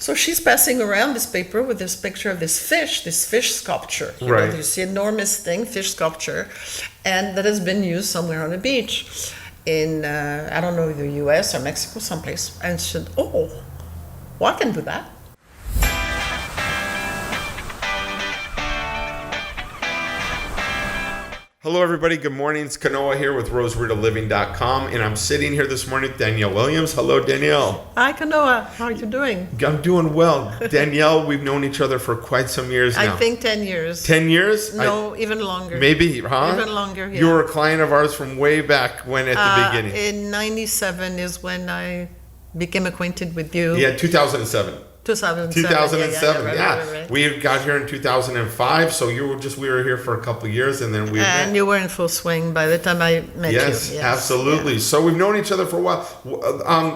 So she's passing around this paper with this picture of this fish sculpture. You Right. know, you see enormous thing, fish sculpture, and that has been used somewhere on the beach in, I don't know, either US or Mexico, someplace. And she said, oh, well, I can do that. Hello, everybody. Good morning. It's Kanoa here with RosaritoLiving.com, and I'm sitting here this morning with Danielle Williams. Hello, Danielle. Hi, Kanoa. How are you doing? I'm doing well. Danielle, we've known each other for quite some years now. I think 10 years. 10 years? No, even longer. Maybe, huh? Even longer, yeah. You were a client of ours from way back when at the beginning. In 97 is when I became acquainted with you. Yeah, 2007. 2007. Right. We got here in 2005, so we were here for a couple of years, and then we met. And you were in full swing by the time I met you. Yes, absolutely. Yeah. So we've known each other for a while.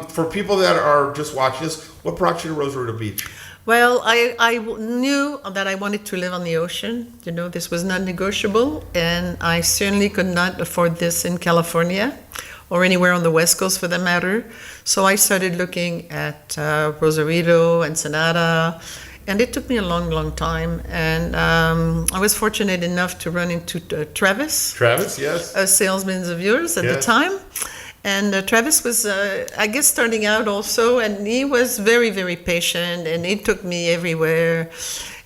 For people that are just watching this, what brought you to Rosarito Beach? Well, I knew that I wanted to live on the ocean. You know, this was not negotiable, and I certainly could not afford this in California or anywhere on the West Coast for that matter. So I started looking at Rosarito, Ensenada, and it took me a long, long time. And I was fortunate enough to run into Travis. Travis, yes. A salesman of yours at the time. And Travis was, I guess, starting out also, and he was very, very patient, and he took me everywhere.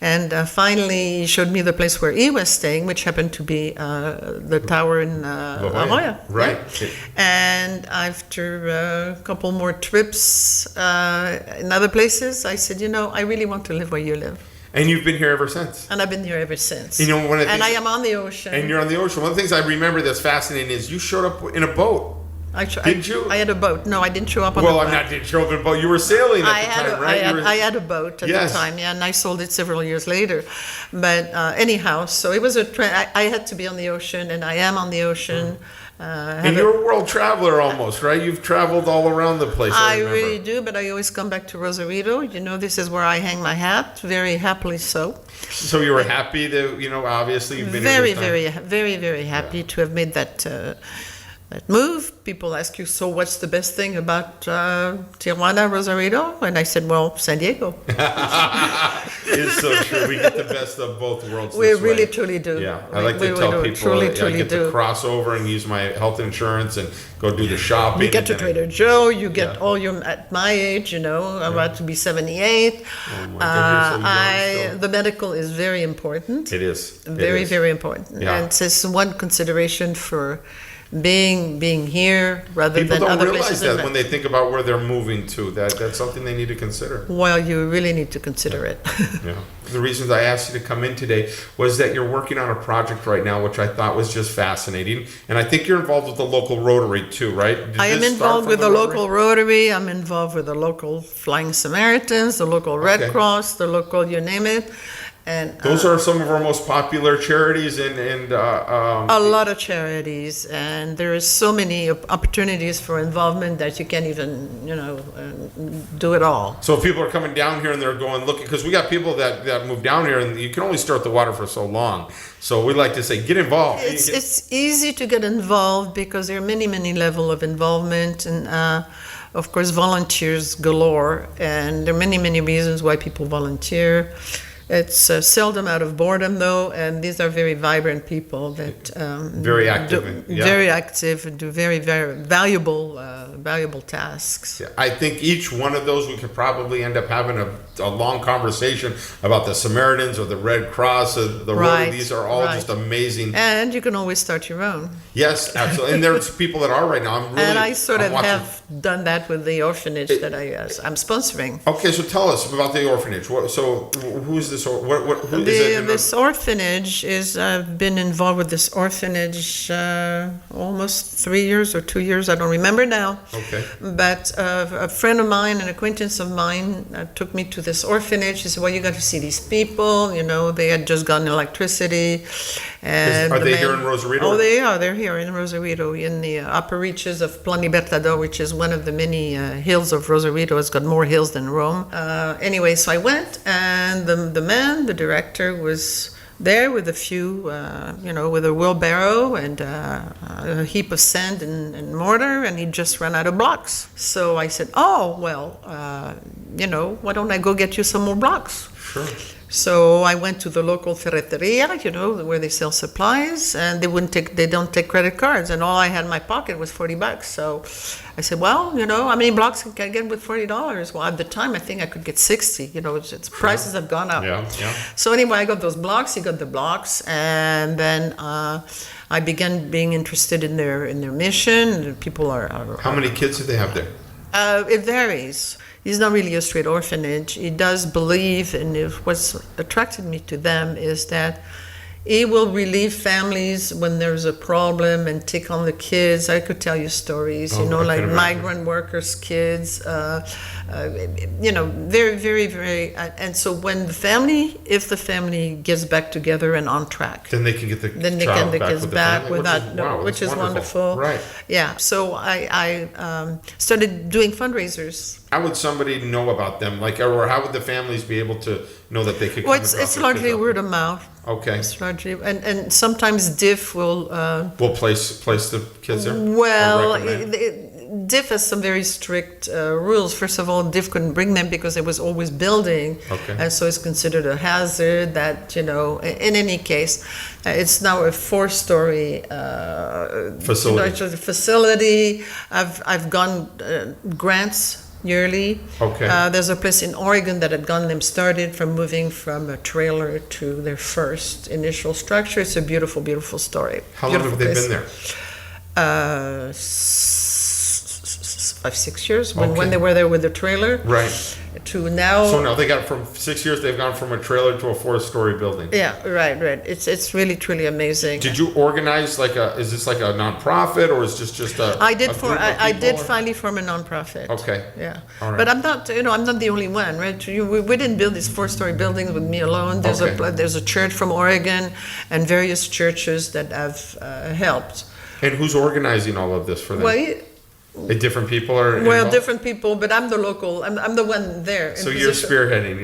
And finally, he showed me the place where he was staying, which happened to be the tower in La Jolla. Right. Yeah. And after a couple more trips in other places, I said, you know, I really want to live where you live. And you've been here ever since. And I've been here ever since. You know, one of the and I am on the ocean. And you're on the ocean. One of the things I remember that's fascinating is you showed up in a boat. Did you? I had a boat. No, I didn't show up on a boat. Well, I'm not didn't show up in a boat. You were sailing at the time, right? I had a boat at the time, yeah, and I sold it several years later. But anyhow, so it was I had to be on the ocean, and I am on the ocean. And you're a world traveler almost, right? You've traveled all around the place. I really do, but I always come back to Rosarito. You know, this is where I hang my hat, very happily so. So you were happy that, you know, obviously you've been very, very happy to have made that move. People ask you, so what's the best thing about Tijuana, Rosarito? And I said, well, San Diego. It's so true. We get the best of both worlds. We really, truly do. Yeah, I like to tell people I get to cross over and use my health insurance and go do the shopping. You get to Trader Joe. You get all your, at my age, you know, I'm about to be 78. Oh my goodness, the medical is very important. It is. Very, very important. Yeah. And it's one consideration for being here rather than other places. People don't realize that when they think about where they're moving to. That's something they need to consider. Well, you really need to consider it. Yeah. The reasons I asked you to come in today was that you're working on a project right now, which I thought was just fascinating. And I think you're involved with the Local Rotary too, right? I am involved with the Local Rotary. I'm involved with the local Flying Samaritans, the local Redcross, the local you name it. And those are some of our most popular charities, and a lot of charities, and there is so many opportunities for involvement that you can't even, you know, do it all. So if people are coming down here and they're going looking, because we got people that move down here, and you can only start the water for so long. So we like to say, get involved. It's easy to get involved because there are many levels of involvement, and of course volunteers galore, and there are many reasons why people volunteer. It's seldom out of boredom, though, and these are very vibrant people that very active, very active, and do very valuable tasks. Yeah, I think each one of those we could probably end up having a long conversation about the Samaritans or the Red Cross, or the Rotary. These are all just amazing. And you can always start your own. Yes, absolutely. And there's people that are right now. And I have done that with the orphanage that I'm sponsoring. Okay, so tell us about the orphanage. So who is this? Who is this orphanage is, I've been involved with this orphanage almost 3 years or 2 years, I don't remember now. Okay. But a friend of mine, an acquaintance of mine, took me to this orphanage. He said, well, you got to see these people, you know, they had just gotten electricity. And are they here in Rosarito? Oh, they are. They're here in Rosarito, in the upper reaches of Plan Libertador, which is one of the many hills of Rosarito. It's got more hills than Rome. Anyway, so I went, and the director was there with a few, with a wheelbarrow and a heap of sand and mortar, and he just ran out of blocks. So I said, oh, well, why don't I go get you some more blocks? Sure. So I went to the local ferreteria, where they sell supplies, and they don't take credit cards, and all I had in my pocket was $40. So I said, well, how many blocks can I get with $40? Well, at the time, I think I could get 60. Prices have gone up. Yeah. So anyway, I got those blocks. He got the blocks, and then I began being interested in their mission. People are. How many kids do they have there? It varies. He's not really a straight orphanage. He does believe, and what's attracted me to them is that he will relieve families when there's a problem and take on the kids. I could tell you stories, like migrant workers' kids, very, very, very. And so when if the family gets back together and on track, then they can get the kids back which is wonderful. Right. Yeah. So I started doing fundraisers. How would somebody know about them? Or how would the families be able to know that they could come? Well, it's largely word of mouth. Okay. It's largely, and sometimes DIF will place the kids there. Well, DIF has some very strict rules. First of all, DIF couldn't bring them because it was always building, and so it's considered a hazard. That in any case, it's now a 4-story facility. I've gone grants yearly. Okay. There's a place in Oregon that had gotten them started from moving from a trailer to their first initial structure. It's a beautiful, beautiful story. How long have they been there? 5-6 years. When they were there with the trailer. Right. To now. So now they got from 6 years. They've gone from a trailer to a 4-story building. Yeah. Right. It's really truly amazing. Did you organize is this like a nonprofit, or is this just a? I did finally form a nonprofit. Okay. Yeah. All right. But I'm not the only one, right? We didn't build these 4-story buildings with me alone. There's a church from Oregon and various churches that have helped. And who's organizing all of this for them? Well, different people are involved? Well, different people, but I'm the local. I'm the one there. So you're spearheading.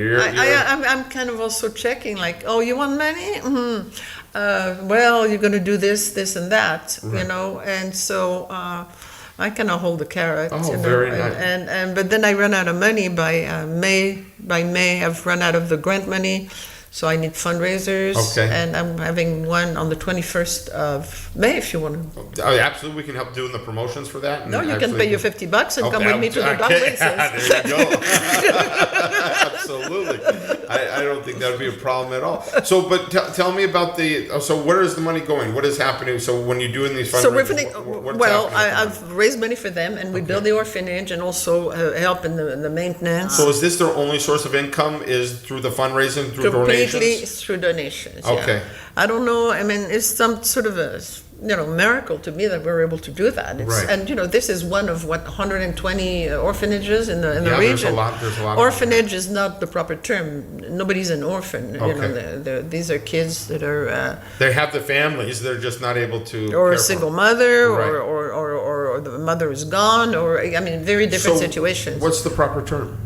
I'm kind of also checking, oh, you want money? Mm-hmm. Well, you're going to do this, and that, right. And so I kind of hold the carrot. Oh, very nice. And but then I run out of money by May. By May, I've run out of the grant money. So I need fundraisers, and I'm having one on the 21st of May if you want to. Oh, absolutely, we can help doing the promotions for that. No, you can pay your $50 and come with me to the dog races. There you go. Absolutely. I don't think that would be a problem at all. So, but tell me about so where is the money going? What is happening? So when you're doing these fundraisers, I've raised money for them, and we build the orphanage and also help in the maintenance. So is this their only source of income, is through the fundraising, through donations? Completely through donations. Okay. Yeah. I don't know. I mean, it's some sort of a miracle to me that we're able to do that. Right. And this is one of 120 orphanages in the region. There's a lot. Orphanage is not the proper term. Nobody's an orphan. Okay. These are kids that are. They have the families. They're just not able to. Or a single mother, right. or the mother is gone, very different situations. What's the proper term?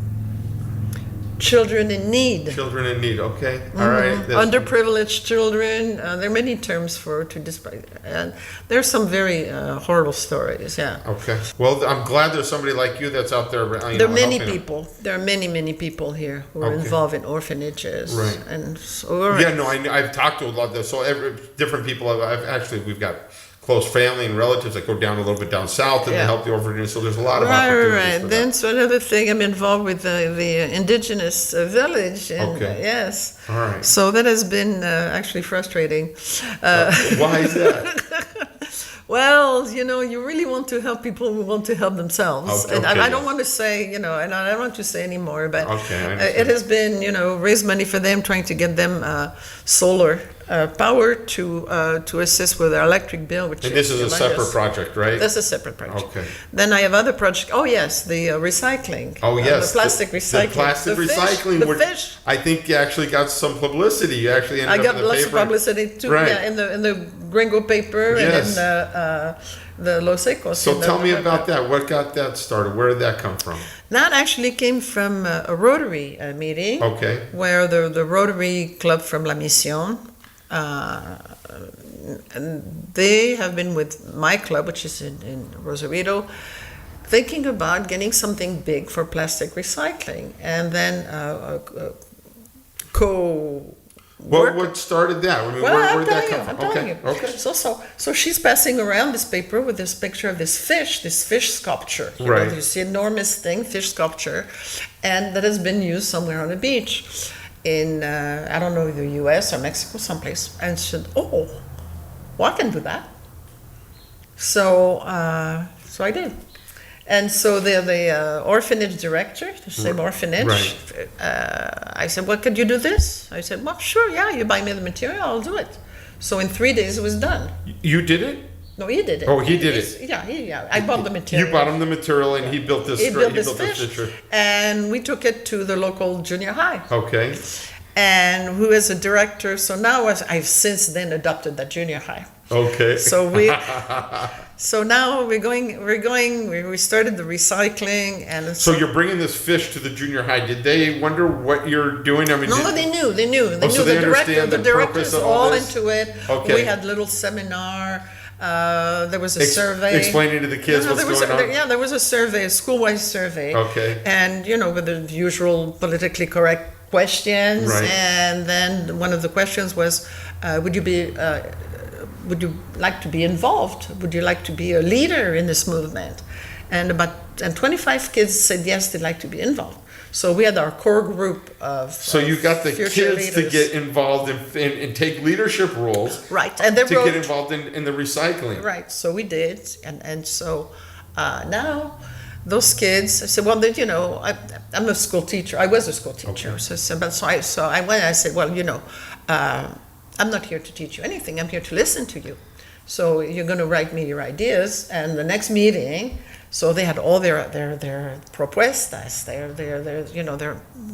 Children in need. Children in need. Okay. All right. Underprivileged children. There are many terms to describe. And there's some very horrible stories. Yeah. Okay. Well, I'm glad there's somebody like you that's out there. There are many people. There are many people here who are involved in orphanages. Right. And so. Yeah. No. I've talked to a lot of them. So different people. We've got close family and relatives that go down a little bit down south and they help the orphanages. So there's a lot of opportunities. Right. Then so another thing, I'm involved with the indigenous village. And, yes. All right. So that has been actually frustrating. Why is that? Well, you really want to help people who want to help themselves. Okay, and I don't want to say, and I don't want to say anymore, but it has been, raise money for them, trying to get them solar power to assist with their electric bill. And this is a separate project, right? That's a separate project. Okay. Then I have other projects. Oh, yes, the recycling. Oh, yes. The plastic recycling. The plastic recycling. The fish. I think you actually got some publicity. You actually ended up in the paper. I got lots of publicity, too. Right. Yeah, in the Gringo paper yes. and the Los Ecos. So tell me about that. What got that started? Where did that come from? That actually came from a Rotary meeting. Okay. Where the Rotary Club from La Mission and they have been with my club, which is in Rosarito, thinking about getting something big for plastic recycling, and then What started that? I mean, where did that come from? I'm telling you. Okay. So she's passing around this paper with this picture of this fish sculpture. You Right. know, you see enormous thing, fish sculpture, and that has been used somewhere on a beach in, I don't know, either US or Mexico, someplace. And she said, oh, well, I can do that. So I did. And so the orphanage director, the same orphanage, Right. I said, well, could you do this? I said, well, sure, yeah, you buy me the material, I'll do it. So in 3 days it was done. You did it? No, he did it. Oh, he did it. Yeah. I bought the material. You bought him the material, and he built this. He built this this fish, picture. and we took it to the local junior high. Okay. And who is a director, so now I've since then adopted that junior high. Okay. So now we started the recycling, and So you're bringing this fish to the junior high. Did they wonder what you're doing? I mean, no, they knew. They knew so they the director. understand The the director's purpose of all all this? into it. Okay. We had little seminar. There was a survey explaining to the kids what's going on. There was a survey, a school-wide survey. Okay. And with the usual politically correct questions. Right. And then one of the questions was, would you like to be involved? Would you like to be a leader in this movement? And 25 kids said yes, they'd like to be involved. So we had our core group of So you got the kids leaders to get involved and take leadership roles. Right, and they get involved in the recycling. Right, so we did, and so now those kids. I said, well, I'm a school teacher. I was a school teacher. Okay. So I went. I said, well, I'm not here to teach you anything. I'm here to listen to you. So you're going to write me your ideas, and the next meeting. So they had all their propuestas, their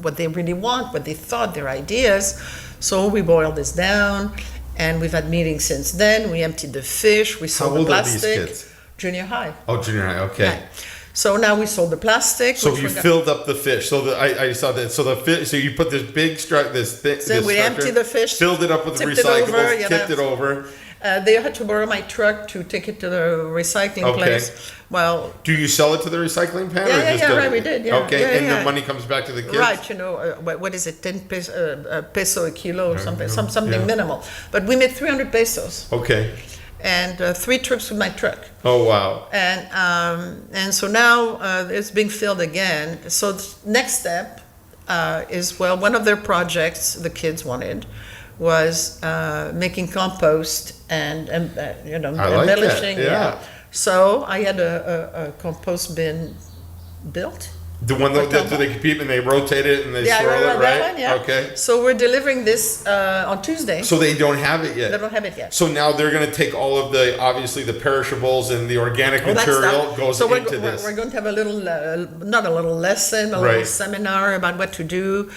what they really want, what they thought, their ideas. So we boiled this down, and we've had meetings since then. We emptied the fish. We sold the plastic. How old are these kids? Junior high. Oh, junior high. Okay. Right. So now we sold the plastic. So you filled up the fish. So I saw that. So the fish. So you put this big So we emptied the fish. Filled it up with recyclables. Tipped it over. They had to borrow my truck to take it to the recycling place. Well, do you sell it to the recycling pan? Right, we did. Yeah, okay, and the money comes back to the kids. Right, what is it? 10 peso a kilo or something minimal. But we made 300 pesos. Okay. And 3 trips with my truck. Oh wow! And so now it's being filled again. So the next step is one of their projects the kids wanted was making compost and embellishing. Yeah. So I had a compost bin built. The one that they compete and they rotate it and they swirl it, right? That one, yeah. Okay. So we're delivering this on Tuesday. So they don't have it yet. They don't have it yet. So now they're going to take all of the perishables and the organic material goes into this. We're going to have a little, not a little lesson, a little seminar about what to do.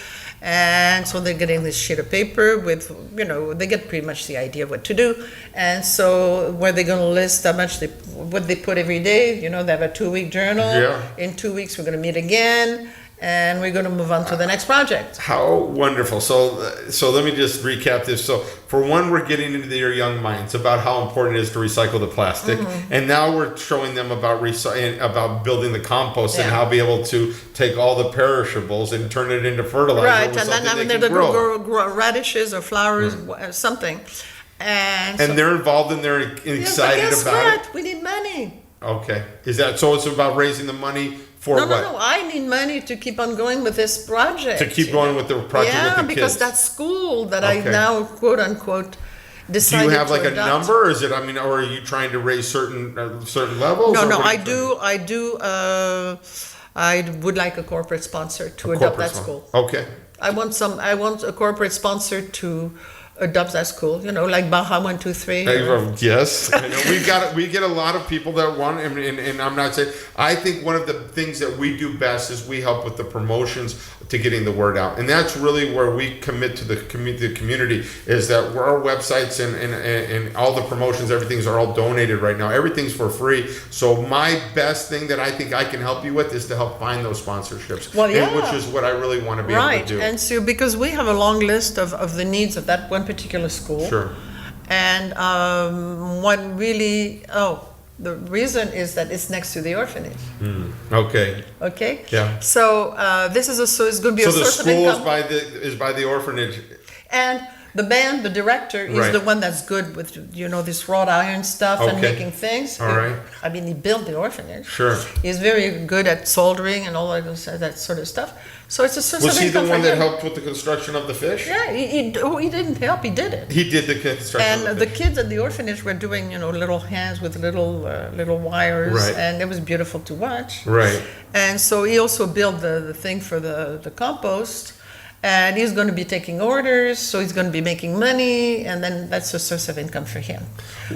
And so they're getting this sheet of paper with, they get pretty much the idea of what to do. And so where they're going to list how much what they put every day, they have a 2-week journal. Yeah. In 2 weeks, we're going to meet again. And we're going to move on to the next project. How wonderful. So let me just recap this. So for one, we're getting into their young minds about how important it is to recycle the plastic. Mm-hmm. And now we're showing them about building the compost and how to be able to take all the perishables and turn it into fertilizer. Right, and then they're going to grow radishes or flowers, something. And they're involved and they're excited about it. We need money. Okay. So it's about raising the money for what? No. I need money to keep on going with this project. To keep going with the project with the kids. Yeah, because that school that I now, quote unquote, decided to do you have like a adopt. number, or is it? Or are you trying to raise certain levels? No. I do. I would like a corporate sponsor to adopt that school. Okay. I want a corporate sponsor to adopt that school, like Baja 123. Yes, we get a lot of people that want, and I'm not saying. I think one of the things that we do best is we help with the promotions to getting the word out. And that's really where we commit to the community, is that our websites and all the promotions, everything's are all donated right now. Everything's for free. So my best thing that I think I can help you with is to help find those sponsorships. Well, yeah. And which is what I really want to be able to do. And so because we have a long list of the needs of that one particular school. Sure. And what really, the reason is that it's next to the orphanage. Okay. Okay? Yeah. So this is it's going to be a source of income. So the school is by the orphanage. And the band, the director, is Right. the one that's good with, this wrought iron stuff and Okay. making things. All right. I mean, he built the orphanage. Sure. He's very good at soldering and all that sort of stuff. So it's a source Was of he income the one for that him. helped with the construction of the fish? Yeah, he didn't help, he did it. He did the construction And of the fish. kids at the orphanage were doing, little hands with little wires, Right. and it was beautiful to watch. Right. And so he also built the thing for the compost, and he's going to be taking orders, so he's going to be making money, and then that's a source of income for him.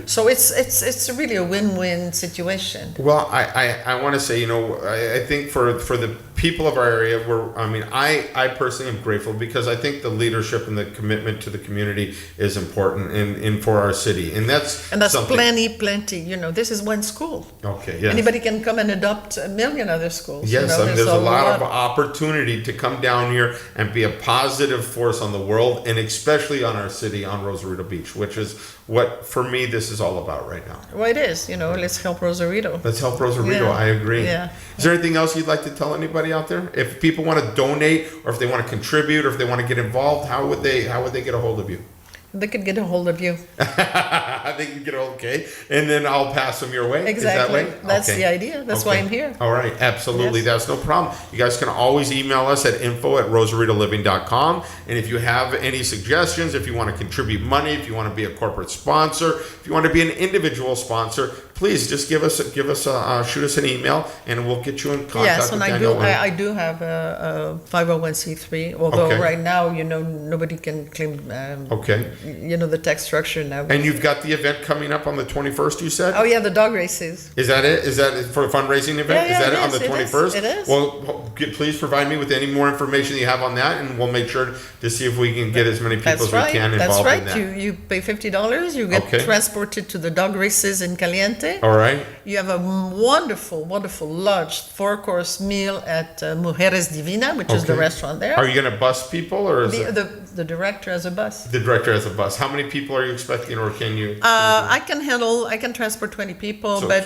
So it's really a win-win situation. Well, I want to say, I think for the people of our area, I personally am grateful, because I think the leadership and the commitment to the community is important in for our city, and that's something. plenty. This is one school. Okay. Yes. Anybody can come and adopt a million other schools. Yes, there's there's a lot of opportunity to come down here and be a positive force on the world, and especially on our city, on Rosarito Beach, which is what, for me, this is all about right now. Well, it is. Let's help Rosarito. Let's help Rosarito. Yeah. I agree. Yeah. Is there anything else you'd like to tell anybody out there? If people want to donate, or if they want to contribute, or if they want to get involved, how would they get a hold of you? They could get a hold of you. They can get okay, and then I'll pass them your way. Exactly. Is that way? That's Okay. the idea. That's why Okay. I'm here. All right, absolutely. Yes. That's no problem. You guys can always email us at info@rosaritoliving.com. And if you have any suggestions, if you want to contribute money, if you want to be a corporate sponsor, if you want to be an individual sponsor, please just shoot us an email, and we'll get you in contact Yes, with and Danielle. I do have a 501c3, although Okay. right now, nobody can claim, Okay. the tax structure now. And you've got the event coming up on the 21st, you said? Oh, yeah, the dog races. Is that it? Is that for a fundraising event? Yeah, Is that it it on is, the it is, 21st? it is. Well, please provide me with any more information you have on that, and we'll make sure to see if we can get as many people That's as right. we can That's involved right. in that. You pay $50. You get Okay. transported to the dog races in Caliente. All right. You have a wonderful, wonderful large 4-course meal at Mujeres Divina, which is the Okay. restaurant there. Are you going to bus people, or is it The director has a bus. the director has a bus? How many people are you expecting, or can you? I can transport 20 people, So- but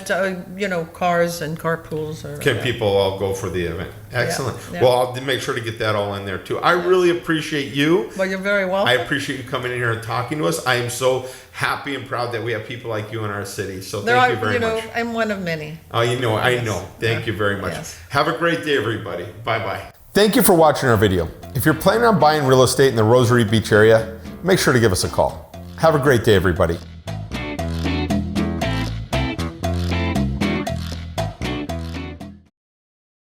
cars and carpools are. Can people all go for the event? Excellent. yeah. Well, I'll make sure to get that all in there too. I really appreciate you. Well, you're very welcome. I appreciate you coming in here and talking to us. I am so happy and proud that we have people like you in our city. So thank you very much. I'm one of many. Oh, I Yes. know. Thank you very much. Yes. Have a great day, everybody. Bye-bye. Thank you for watching our video. If you're planning on buying real estate in the Rosarito Beach area, make sure to give us a call. Have a great day, everybody.